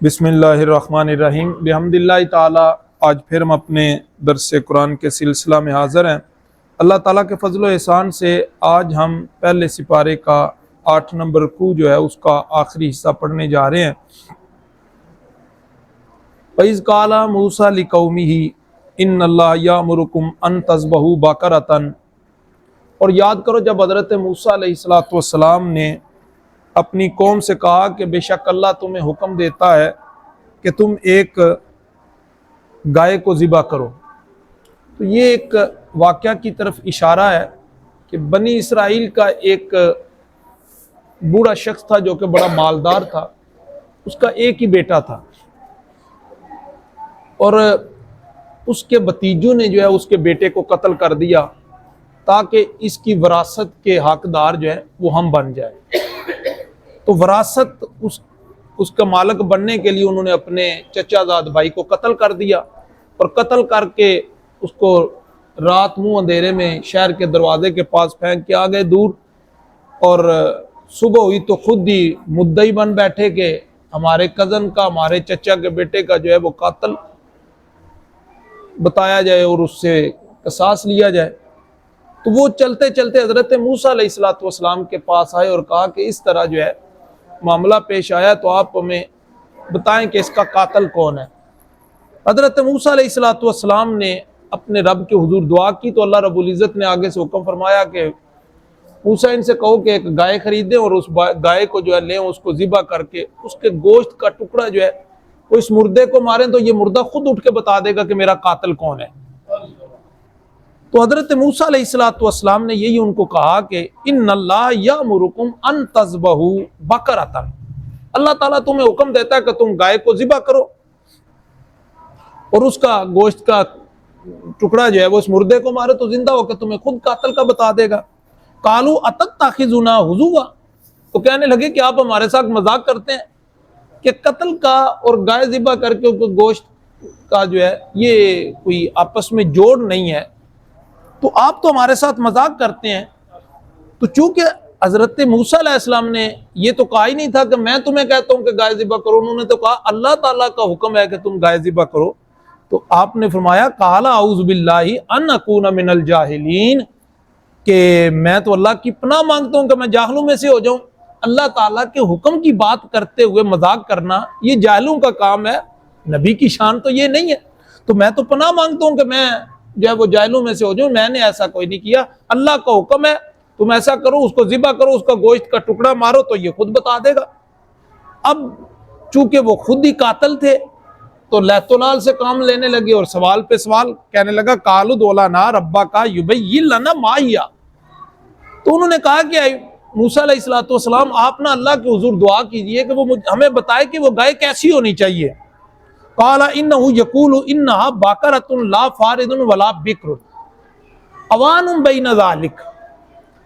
بسم اللہ الرحمن الرحیم بحمد اللہ تعالی۔ آج پھر ہم اپنے درس قرآن کے سلسلہ میں حاضر ہیں۔ اللہ تعالیٰ کے فضل و احسان سے آج ہم پہلے سپارے کا 8 نمبر رکوع جو ہے اس کا آخری حصہ پڑھنے جا رہے ہیں۔ وَإِذْ قَالَ مُوسَىٰ لِقَوْمِهِ إِنَّ اللَّهَ يَأْمُرُكُمْ أَن تَذْبَحُوا بَقَرَةً، اور یاد کرو جب حضرت موسیٰ علیہ السلام نے اپنی قوم سے کہا کہ بے شک اللہ تمہیں حکم دیتا ہے کہ تم ایک گائے کو ذبح کرو، تو یہ ایک واقعہ کی طرف اشارہ ہے کہ بنی اسرائیل کا ایک بوڑھا شخص تھا جو کہ بڑا مالدار تھا، اس کا ایک ہی بیٹا تھا، اور اس کے بھتیجوں نے جو ہے اس کے بیٹے کو قتل کر دیا تاکہ اس کی وراثت کے حقدار جو ہے وہ ہم بن جائیں۔ تو وراثت اس کا مالک بننے کے لیے انہوں نے اپنے چچا زاد بھائی کو قتل کر دیا، اور قتل کر کے اس کو رات منہ اندھیرے میں شہر کے دروازے کے پاس پھینک کے آ گئے دور، اور صبح ہوئی تو خود ہی مدعی بن بیٹھے کہ ہمارے کزن کا، ہمارے چچا کے بیٹے کا جو ہے وہ قاتل بتایا جائے اور اس سے قصاص لیا جائے۔ تو وہ چلتے چلتے حضرت موسیٰ علیہ السلام کے پاس آئے اور کہا کہ اس طرح جو ہے معاملہ پیش آیا، تو آپ ہمیں بتائیں کہ اس کا قاتل کون ہے۔ حضرت موسیٰ علیہ السلام نے اپنے رب کے حضور دعا کی، تو اللہ رب العزت نے آگے سے حکم فرمایا کہ موسیٰ ان سے کہو کہ ایک گائے خریدیں اور اس گائے کو جو ہے لیں، اس کو ذبح کر کے اس کے گوشت کا ٹکڑا جو ہے وہ اس مردے کو ماریں، تو یہ مردہ خود اٹھ کے بتا دے گا کہ میرا قاتل کون ہے۔ تو حضرت موسیٰ علیہ السلام نے یہی ان کو کہا کہ ان اللہ یامرکم ان تذبحوا بقرۃ، اللہ تعالیٰ تمہیں حکم دیتا ہے کہ تم گائے کو ذبح کرو اور اس کا گوشت کا ٹکڑا جو ہے وہ اس مردے کو مارے، تو زندہ ہو کے تمہیں خود قاتل کا بتا دے گا۔ قالوا اتتخذنا ہزوا، تو کہنے لگے کہ آپ ہمارے ساتھ مذاق کرتے ہیں کہ قتل کا اور گائے ذبح کر کے گوشت کا جو ہے یہ کوئی آپس میں جوڑ نہیں ہے، تو آپ تو ہمارے ساتھ مذاق کرتے ہیں۔ تو چونکہ حضرت موسیٰ علیہ السلام نے یہ تو کہا ہی نہیں تھا کہ میں تمہیں کہتا ہوں کہ گائے ذبح کرو، انہوں نے تو کہا اللہ تعالیٰ کا حکم ہے کہ تم گائے ذبح کرو، تو آپ نے فرمایا قال اعوذ باللہ ان اکون من الجاہلین، کہ میں تو اللہ کی پناہ مانگتا ہوں کہ میں جاہلوں میں سے ہو جاؤں۔ اللہ تعالیٰ کے حکم کی بات کرتے ہوئے مذاق کرنا یہ جاہلوں کا کام ہے، نبی کی شان تو یہ نہیں ہے، تو میں تو پناہ مانگتا ہوں کہ میں جو ہے وہ جاہلوں میں سے ہو جاؤں، میں نے ایسا کوئی نہیں کیا، اللہ کا حکم ہے تم ایسا کرو، اس کو ذبح کرو، اس کا گوشت کا ٹکڑا مارو، تو یہ خود بتا دے گا۔ اب چونکہ وہ خود ہی قاتل تھے تو لیت و لال سے کام لینے لگے اور سوال پہ سوال کہنے لگا قالوا ادع لنا ربک یبین لنا ما ہی، تو انہوں نے کہا کہ موسیٰ علیہ السلام آپ نا اللہ کے حضور دعا کیجئے کہ وہ ہمیں بتائے کہ وہ گائے کیسی ہونی چاہیے۔ قال انہ یقول انہا باقرۃ لا فارض ولا بکر اوان بین ذلک،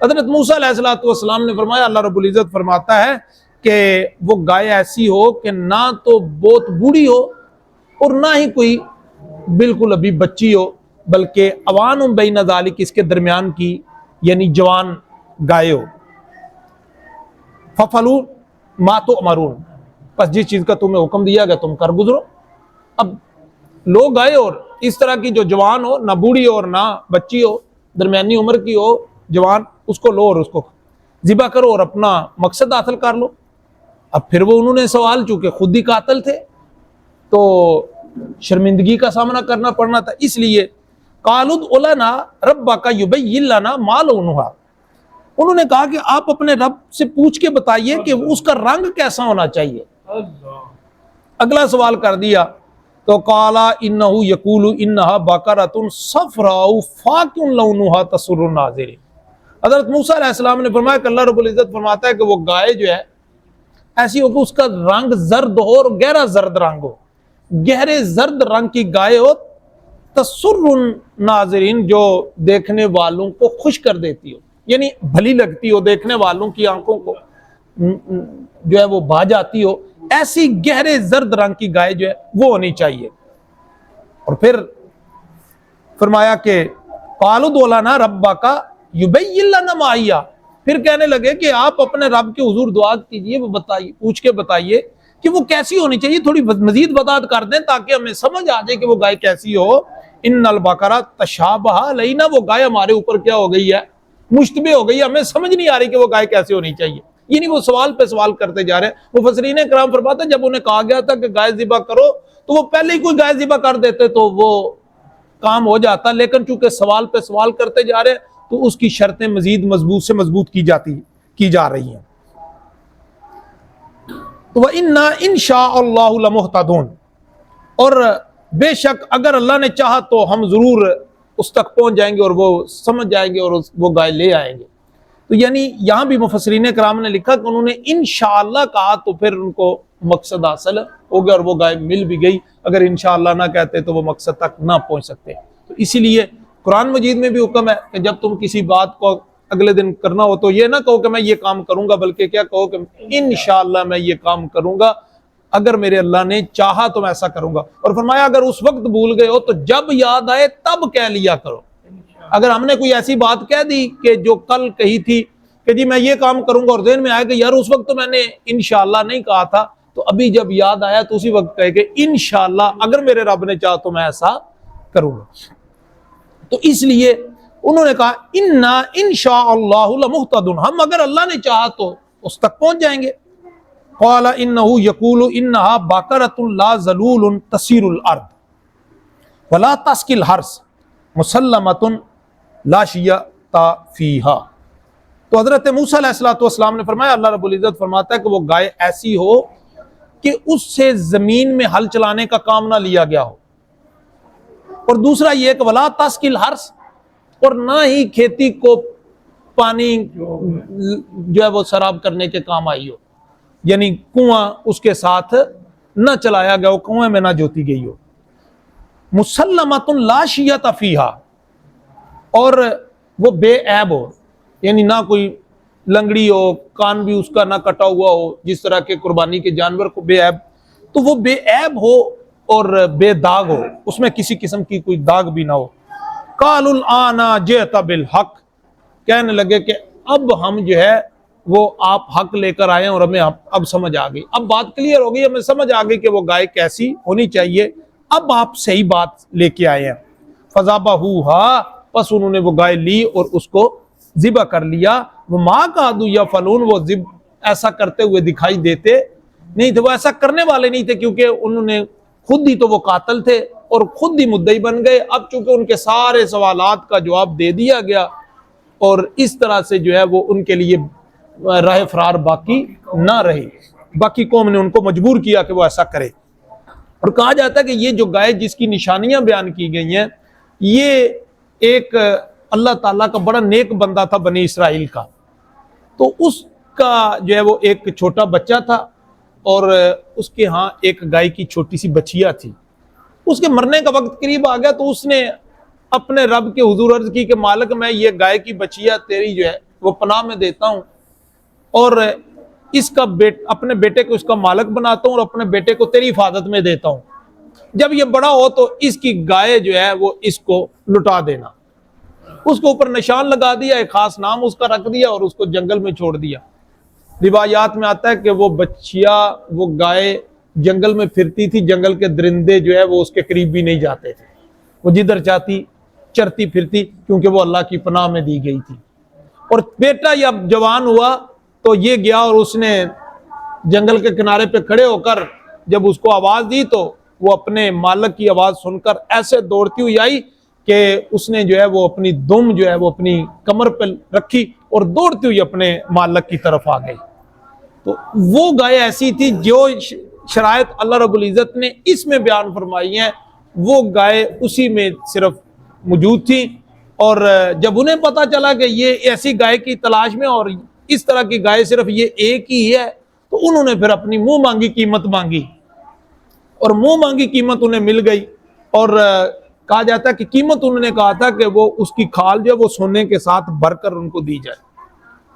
حضرت موسیٰ علیہ السلام نے فرمایا، اللہ رب العزت فرماتا ہے کہ وہ گائے ایسی ہو کہ نہ تو بہت بوڑھی ہو اور نہ ہی کوئی بالکل ابھی بچی ہو، بلکہ اوان بین ذلک اس کے درمیان کی یعنی جوان گائے ہو۔ ففعلوا ما تؤمرون، پس جس چیز کا تمہیں حکم دیا گیا تم کر گزرو۔ اب لوگ آئے اور اس طرح کی جو جوان ہو، نہ بوڑھی ہو اور نہ بچی ہو، درمیانی عمر کی ہو جوان، اس کو لو اور اس کو ذبح کرو اور اپنا مقصد حاصل کر لو۔ اب پھر وہ انہوں نے سوال، چونکہ خود ہی قاتل تھے تو شرمندگی کا سامنا کرنا پڑنا تھا، اس لیے قالوا ادع لنا ربک یبین لنا ما لونھا، انہوں نے کہا کہ آپ اپنے رب سے پوچھ کے بتائیے کہ اس کا رنگ کیسا ہونا چاہیے۔ اگلا سوال کر دیا تو قال انہ یقول انہا بقرۃ صفراء فاقع لونھا تسر الناظرین، حضرت موسیٰ علیہ السلام نے فرمایا کہ اللہ رب العزت فرماتا ہے کہ وہ گائے جو ہے ایسی ہو کہ اس کا رنگ زرد ہو اور گہرا زرد رنگ ہو، گہرے زرد رنگ کی گائے ہو، تسر الناظرین جو دیکھنے والوں کو خوش کر دیتی ہو، یعنی بھلی لگتی ہو، دیکھنے والوں کی آنکھوں کو جو ہے وہ بھا جاتی ہو، ایسی گہرے زرد رنگ کی گائے جو ہے وہ ہونی چاہیے۔ اور پھر فرمایا کہ قالوا ادع لنا ربک یبین لنا ما ہی، پھر کہنے لگے کہ آپ اپنے رب کے حضور دعا کیجئے، وہ بتائیے، پوچھ کے بتائیے کہ وہ کیسی ہونی چاہیے، تھوڑی مزید وضاحت کر دیں تاکہ ہمیں سمجھ آ جائے کہ وہ گائے کیسی ہو۔ ان البقرہ تشابہ علینا، وہ گائے ہمارے اوپر کیا ہو گئی ہے، مشتبہ ہو گئی ہے، ہمیں سمجھ نہیں آ رہی کہ وہ گائے کیسی ہونی چاہیے۔ یہ نہیں وہ سوال پہ سوال کرتے جا رہے ہیں۔ مفسرین کرام فرماتے ہیں جب انہیں کہا گیا تھا کہ گائے ذبح کرو تو وہ پہلے ہی کوئی گائے ذبح کر دیتے تو وہ کام ہو جاتا، لیکن چونکہ سوال پہ سوال کرتے جا رہے ہیں تو اس کی شرطیں مزید مضبوط سے مضبوط کی جا رہی ہیں۔ تو وَإِنَّا إِن شَاءَ اللَّهُ لَمُهْتَدُونَ، اور بے شک اگر اللہ نے چاہا تو ہم ضرور اس تک پہنچ جائیں گے اور وہ سمجھ جائیں گے اور وہ گائے لے آئیں گے۔ تو یعنی یہاں بھی مفسرین کرام نے لکھا کہ انہوں نے انشاءاللہ کہا تو پھر ان کو مقصد حاصل ہو گیا اور وہ گائے مل بھی گئی، اگر انشاءاللہ نہ کہتے تو وہ مقصد تک نہ پہنچ سکتے۔ تو اسی لیے قرآن مجید میں بھی حکم ہے کہ جب تم کسی بات کو اگلے دن کرنا ہو تو یہ نہ کہو کہ میں یہ کام کروں گا، بلکہ کیا کہو کہ انشاءاللہ میں یہ کام کروں گا، اگر میرے اللہ نے چاہا تو میں ایسا کروں گا۔ اور فرمایا اگر اس وقت بھول گئے ہو تو جب یاد آئے تب کہہ لیا کرو۔ اگر ہم نے کوئی ایسی بات کہہ دی کہ جو کل کہی تھی کہ جی میں یہ کام کروں گا اور ذہن میں آیا کہ یار اس وقت تو میں نے انشاءاللہ نہیں کہا تھا، تو ابھی جب یاد آیا تو اسی وقت کہے کہ انشاءاللہ اگر میرے رب نے چاہا تو میں ایسا کروں گا۔ تو اس لیے انہوں نے کہا انا انشاء اللہ لمہتدون، ہم اگر اللہ نے چاہا تو اس تک پہنچ جائیں گے۔ قال انہ یقول انہا باقرۃ لا ذلول تسیر الارض ولا تسقی الحرث مسلمۃ لا شیۃ فیہا۔ تو حضرت موسیٰ علیہ السلام نے فرمایا، اللہ رب العزت فرماتا ہے کہ وہ گائے ایسی ہو کہ اس سے زمین میں ہل چلانے کا کام نہ لیا گیا ہو، اور دوسرا یہ کہ ولا تسقی الحرث، اور نہ ہی کھیتی کو پانی جو ہے وہ سراب کرنے کے کام آئی ہو، یعنی کنواں اس کے ساتھ نہ چلایا گیا ہو، کنویں میں نہ جوتی گئی ہو۔ مسلمۃ لا شیۃ فیہا، اور وہ بے عیب ہو، یعنی نہ کوئی لنگڑی ہو، کان بھی اس کا نہ کٹا ہوا ہو، جس طرح کے قربانی کے جانور کو بے عیب، تو وہ بے عیب ہو اور بے داغ ہو، اس میں کسی قسم کی کوئی داغ بھی نہ ہو۔ قالوا الآن جئت بالحق، کہنے لگے کہ اب ہم جو ہے وہ آپ حق لے کر آئے ہیں اور ہمیں اب سمجھ آ گئی، اب بات کلیئر ہو گئی، ہمیں سمجھ آ گئی کہ وہ گائے کیسی ہونی چاہیے، اب آپ صحیح بات لے کے آئے ہیں۔ فذبحوها، پس انہوں نے وہ گائے لی اور اس کو ذبح کر لیا۔ وما کادوا یفعلون، وہ ایسا کرتے ہوئے دکھائی دیتے نہیں تھے، وہ ایسا کرنے والے نہیں تھے، کیونکہ انہوں نے خود ہی تو وہ قاتل تھے اور خود ہی مدعی بن گئے۔ اب چونکہ ان کے سارے سوالات کا جواب دے دیا گیا اور اس طرح سے جو ہے وہ ان کے لیے راہ فرار باقی نہ رہی، باقی قوم نے ان کو مجبور کیا کہ وہ ایسا کرے۔ اور کہا جاتا ہے کہ یہ جو گائے جس کی نشانیاں بیان کی گئی ہیں، یہ ایک اللہ تعالیٰ کا بڑا نیک بندہ تھا بنی اسرائیل کا، تو اس کا جو ہے وہ ایک چھوٹا بچہ تھا اور اس کے ہاں ایک گائے کی چھوٹی سی بچیا تھی۔ اس کے مرنے کا وقت قریب آ گیا تو اس نے اپنے رب کے حضور عرض کی کہ مالک میں یہ گائے کی بچیا تیری جو ہے وہ پناہ میں دیتا ہوں اور اس کا اپنے بیٹے کو اس کا مالک بناتا ہوں اور اپنے بیٹے کو تیری حفاظت میں دیتا ہوں، جب یہ بڑا ہو تو اس کی گائے جو ہے وہ اس کو لٹا دینا۔ اس کو اوپر نشان لگا دیا، ایک خاص نام اس کا رکھ دیا اور اس کو جنگل میں چھوڑ دیا۔ روایات میں آتا ہے کہ وہ بچیا، وہ گائے جنگل میں پھرتی تھی، جنگل کے درندے جو ہے وہ اس کے قریب بھی نہیں جاتے تھے، وہ جدھر چاہتی چرتی پھرتی، کیونکہ وہ اللہ کی پناہ میں دی گئی تھی۔ اور بیٹا جب جوان ہوا تو یہ گیا اور اس نے جنگل کے کنارے پہ کھڑے ہو کر جب اس کو آواز دی تو وہ اپنے مالک کی آواز سن کر ایسے دوڑتی ہوئی آئی کہ اس نے جو ہے وہ اپنی دم جو ہے وہ اپنی کمر پہ رکھی اور دوڑتی ہوئی اپنے مالک کی طرف آ گئی۔ تو وہ گائے ایسی تھی جو شرائط اللہ رب العزت نے اس میں بیان فرمائی ہیں، وہ گائے اسی میں صرف موجود تھی۔ اور جب انہیں پتا چلا کہ یہ ایسی گائے کی تلاش میں اور اس طرح کی گائے صرف یہ ایک ہی ہے، تو انہوں نے پھر اپنی منہ مانگی قیمت مانگی اور منہ مانگی قیمت انہیں مل گئی۔ اور کہا جاتا ہے کہ قیمت انہوں نے کہا تھا کہ وہ اس کی کھال جو ہے وہ سونے کے ساتھ بھر کر ان کو دی جائے،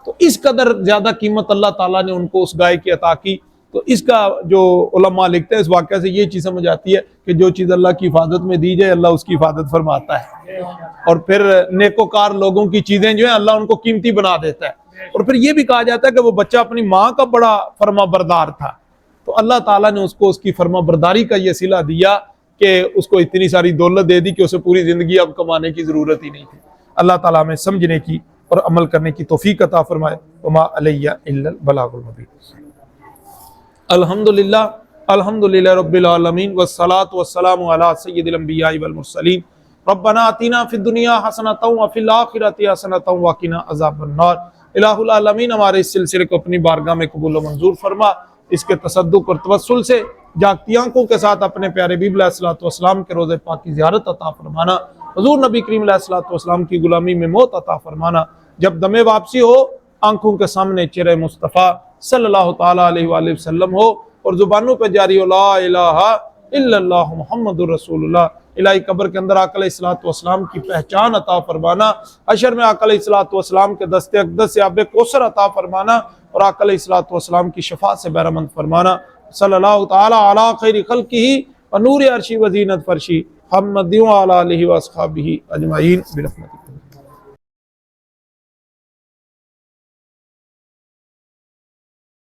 تو اس قدر زیادہ قیمت اللہ تعالیٰ نے ان کو اس گائے کی عطا کی۔ تو اس کا جو علماء لکھتے ہیں اس واقعہ سے یہ چیز سمجھ آتی ہے کہ جو چیز اللہ کی حفاظت میں دی جائے اللہ اس کی حفاظت فرماتا ہے، اور پھر نیکوکار لوگوں کی چیزیں جو ہیں اللہ ان کو قیمتی بنا دیتا ہے۔ اور پھر یہ بھی کہا جاتا ہے کہ وہ بچہ اپنی ماں کا بڑا فرما بردار تھا، تو اللہ تعالیٰ نے اس کو اس کی فرما برداری کا یہ صلہ دیا کہ اس کو اتنی ساری دولت دے دی کہ اسے پوری زندگی اب کمانے کی ضرورت ہی نہیں تھی۔ اللہ تعالیٰ ہمیں سمجھنے کی اور عمل کرنے کی توفیق عطا فرمائے۔ وما علیہ الا البلاغ المبین۔ الحمدللہ رب العالمین والصلاة والسلام علی سید الانبیاء والمرسلین۔ ربنا آتنا فی الدنیا حسنۃ وفی الآخرۃ حسنۃ وقنا عذاب النار۔ الہ العالمین ہمارے اس سلسلے کو اپنی بارگاہ میں قبول و منظور فرما، اس کے تصدق اور توسل سے جاگتی آنکھوں کے ساتھ اپنے پیارے حبیب علیہ الصلوۃ والسلام کے روضے پاک کی زیارت عطا فرمانا، حضور نبی کریم علیہ الصلوۃ والسلام کی غلامی میں موت عطا فرمانا، جب دم واپسی ہو آنکھوں کے سامنے چہرہ مصطفیٰ صلی اللہ تعالیٰ علیہ وآلہ وسلم ہو اور زبانوں پہ جاری ہو لا الہ الا اللہ محمد رسول اللہ۔ الہی قبر کے اندر آقا علیہ الصلوۃ والسلام کی پہچان عطا فرمانا، حشر میں آقا علیہ الصلوۃ والسلام کے دست اقدس سے آب کوثر عطا فرمانا اور آقا علیہ الصلوۃ والسلام کی شفاعت سے بہرمند فرمانا۔ صلی اللہ تعالیٰ علی خیر خلقہ و نور عرشی و زینت فرشی محمد و علی آلہ و اصحابہ اجمعین برحمتہ۔